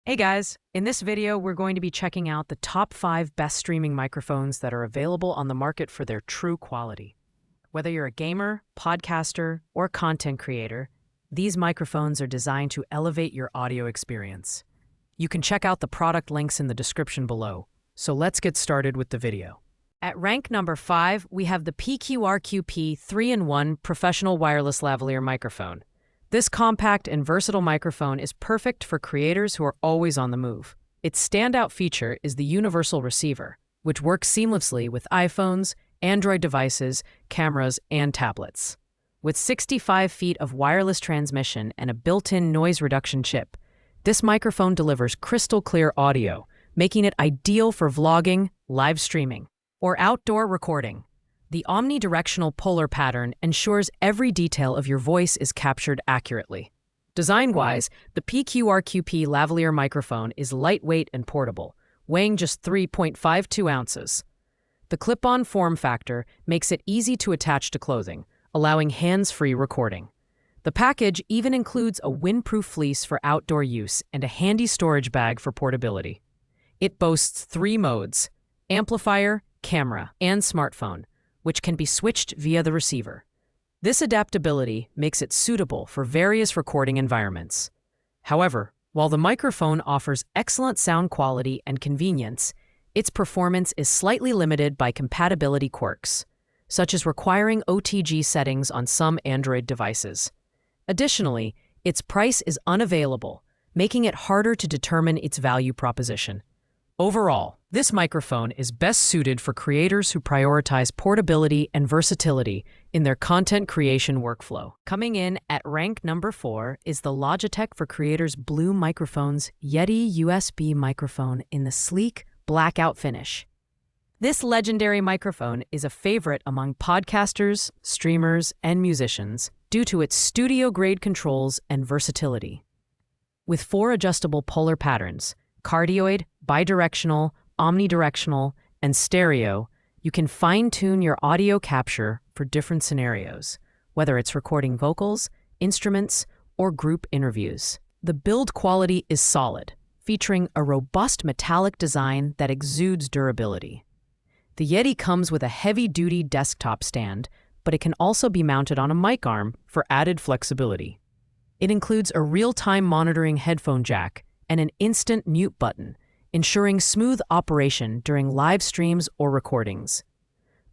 Hey guys, in this video we're going to be checking out the top 5 best streaming microphones that are available on the market for their true quality. Whether you're a gamer, podcaster, or content creator, these microphones are designed to elevate your audio experience. You can check out the product links in the description below, so let's get started with the video. At rank number 5, we have the PQRQP 3-in-1 Professional Wireless Lavalier Microphone. This compact and versatile microphone is perfect for creators who are always on the move. Its standout feature is the universal receiver, which works seamlessly with iPhones, Android devices, cameras, and tablets. With 65 feet of wireless transmission and a built-in noise reduction chip, this microphone delivers crystal-clear audio, making it ideal for vlogging, live streaming, or outdoor recording. The omnidirectional polar pattern ensures every detail of your voice is captured accurately. Design-wise, the PQRQP lavalier microphone is lightweight and portable, weighing just 3.52 ounces. The clip-on form factor makes it easy to attach to clothing, allowing hands-free recording. The package even includes a windproof fleece for outdoor use and a handy storage bag for portability. It boasts 3 modes: amplifier, camera, and smartphone, which can be switched via the receiver. This adaptability makes it suitable for various recording environments. However, while the microphone offers excellent sound quality and convenience, its performance is slightly limited by compatibility quirks, such as requiring OTG settings on some Android devices. Additionally, its price is unavailable, making it harder to determine its value proposition. Overall, this microphone is best suited for creators who prioritize portability and versatility in their content creation workflow. Coming in at rank number 4 is the Logitech for Creators Blue Microphones Yeti USB microphone in the sleek, blackout finish. This legendary microphone is a favorite among podcasters, streamers, and musicians due to its studio-grade controls and versatility. With 4 adjustable polar patterns, cardioid, bidirectional, omnidirectional, and stereo, you can fine-tune your audio capture for different scenarios, whether it's recording vocals, instruments, or group interviews. The build quality is solid, featuring a robust metallic design that exudes durability. The Yeti comes with a heavy-duty desktop stand, but it can also be mounted on a mic arm for added flexibility. It includes a real-time monitoring headphone jack and an instant mute button, ensuring smooth operation during live streams or recordings.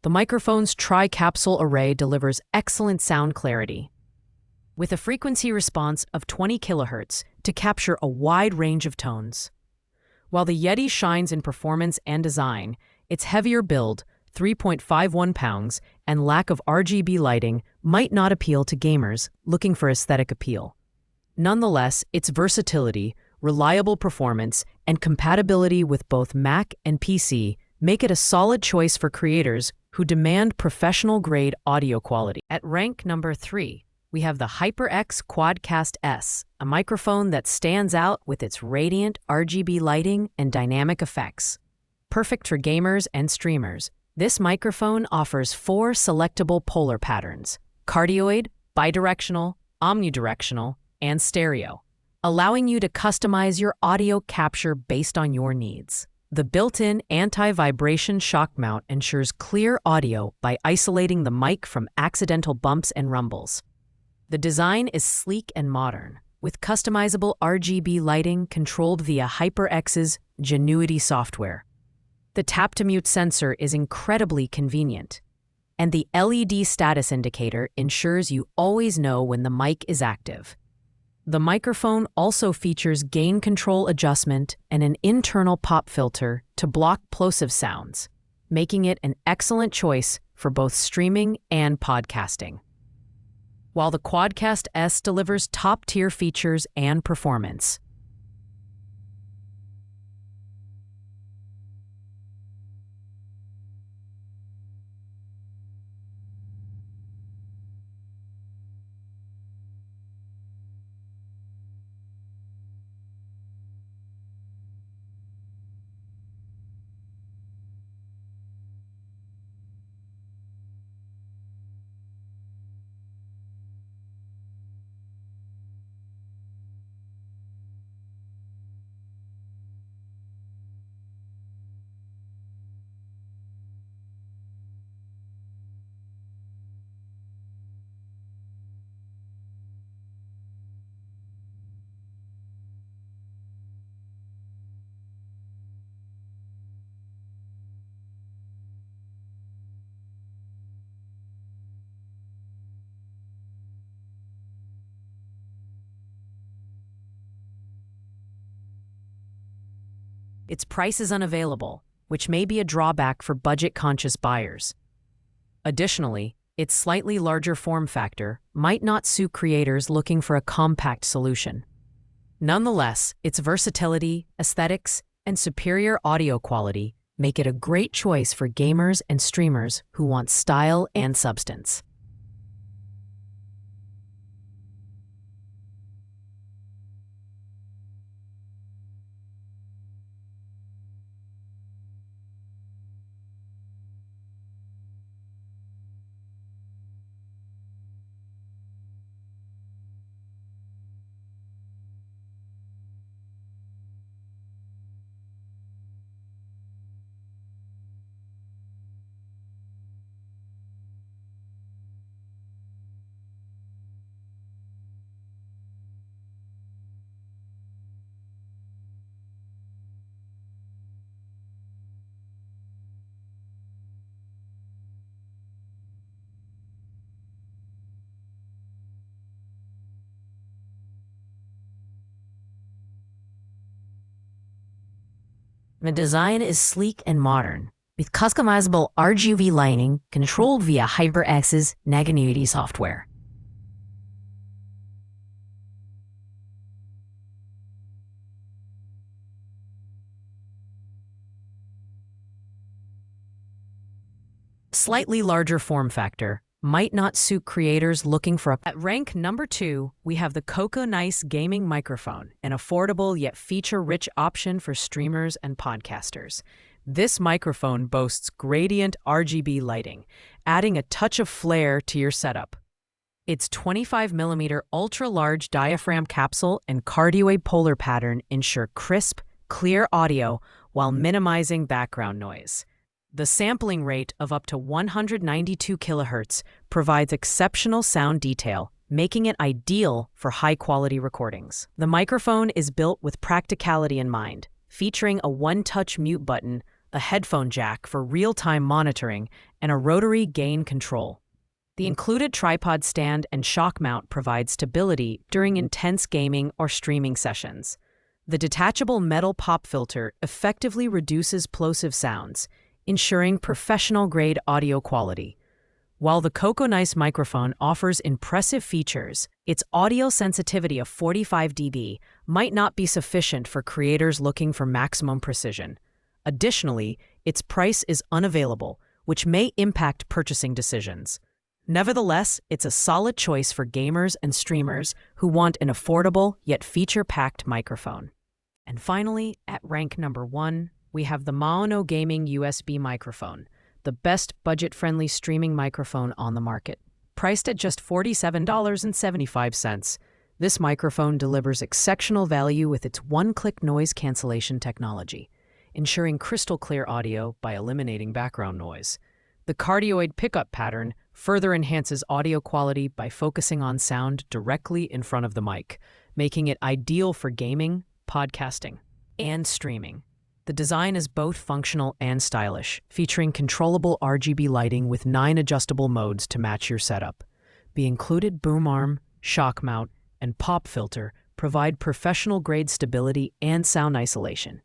The microphone's tri-capsule array delivers excellent sound clarity, with a frequency response of 20 kHz to capture a wide range of tones. While the Yeti shines in performance and design, its heavier build, 3.51 pounds, and lack of RGB lighting might not appeal to gamers looking for aesthetic appeal. Nonetheless, its versatility, reliable performance, and compatibility with both Mac and PC make it a solid choice for creators who demand professional-grade audio quality. At rank number 3, we have the HyperX QuadCast S, a microphone that stands out with its radiant RGB lighting and dynamic effects. Perfect for gamers and streamers, this microphone offers 4 selectable polar patterns: cardioid, bidirectional, omnidirectional, and stereo, allowing you to customize your audio capture based on your needs. The built-in anti-vibration shock mount ensures clear audio by isolating the mic from accidental bumps and rumbles. The design is sleek and modern, with customizable RGB lighting controlled via HyperX's Genuity software. The tap-to-mute sensor is incredibly convenient, and the LED status indicator ensures you always know when the mic is active. The microphone also features gain control adjustment and an internal pop filter to block plosive sounds, making it an excellent choice for both streaming and podcasting. While the QuadCast S delivers top-tier features and performance, its price is unavailable, which may be a drawback for budget-conscious buyers. Additionally, its slightly larger form factor might not suit creators looking for a compact solution. Nonetheless, its versatility, aesthetics, and superior audio quality make it a great choice for gamers and streamers who want style and substance. The design is sleek and modern, with customizable RGB lighting controlled via HyperX's Naganity software. Slightly larger form factor might not suit creators looking for a... At rank number 2, we have the Coco Nice gaming microphone, an affordable yet feature-rich option for streamers and podcasters. This microphone boasts gradient RGB lighting, adding a touch of flair to your setup. Its 25mm ultra-large diaphragm capsule and cardioid polar pattern ensure crisp, clear audio while minimizing background noise. The sampling rate of up to 192 kHz provides exceptional sound detail, making it ideal for high-quality recordings. The microphone is built with practicality in mind, featuring a one-touch mute button, a headphone jack for real-time monitoring, and a rotary gain control. The included tripod stand and shock mount provide stability during intense gaming or streaming sessions. The detachable metal pop filter effectively reduces plosive sounds, ensuring professional-grade audio quality. While the Coco Nice microphone offers impressive features, its audio sensitivity of 45 dB might not be sufficient for creators looking for maximum precision. Additionally, its price is unavailable, which may impact purchasing decisions. Nevertheless, it's a solid choice for gamers and streamers who want an affordable yet feature-packed microphone. And finally, at rank number 1, we have the MAONO Gaming USB microphone, the best budget-friendly streaming microphone on the market. Priced at just $47.75, this microphone delivers exceptional value with its one-click noise cancellation technology, ensuring crystal-clear audio by eliminating background noise. The cardioid pickup pattern further enhances audio quality by focusing on sound directly in front of the mic, making it ideal for gaming, podcasting, and streaming. The design is both functional and stylish, featuring controllable RGB lighting with 9 adjustable modes to match your setup. The included boom arm, shock mount, and pop filter provide professional-grade stability and sound isolation.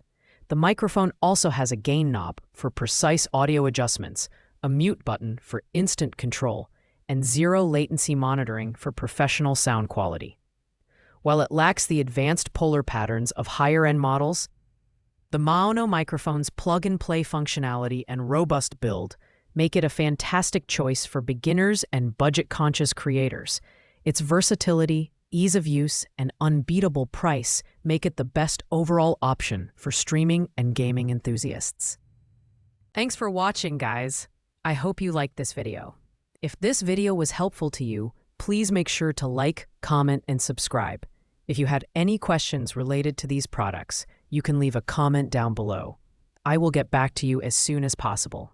The microphone also has a gain knob for precise audio adjustments, a mute button for instant control, and zero-latency monitoring for professional sound quality. While it lacks the advanced polar patterns of higher-end models, the MAONO microphone's plug-and-play functionality and robust build make it a fantastic choice for beginners and budget-conscious creators. Its versatility, ease of use, and unbeatable price make it the best overall option for streaming and gaming enthusiasts. Thanks for watching, guys. I hope you liked this video. If this video was helpful to you, please make sure to like, comment, and subscribe. If you had any questions related to these products, you can leave a comment down below. I will get back to you as soon as possible.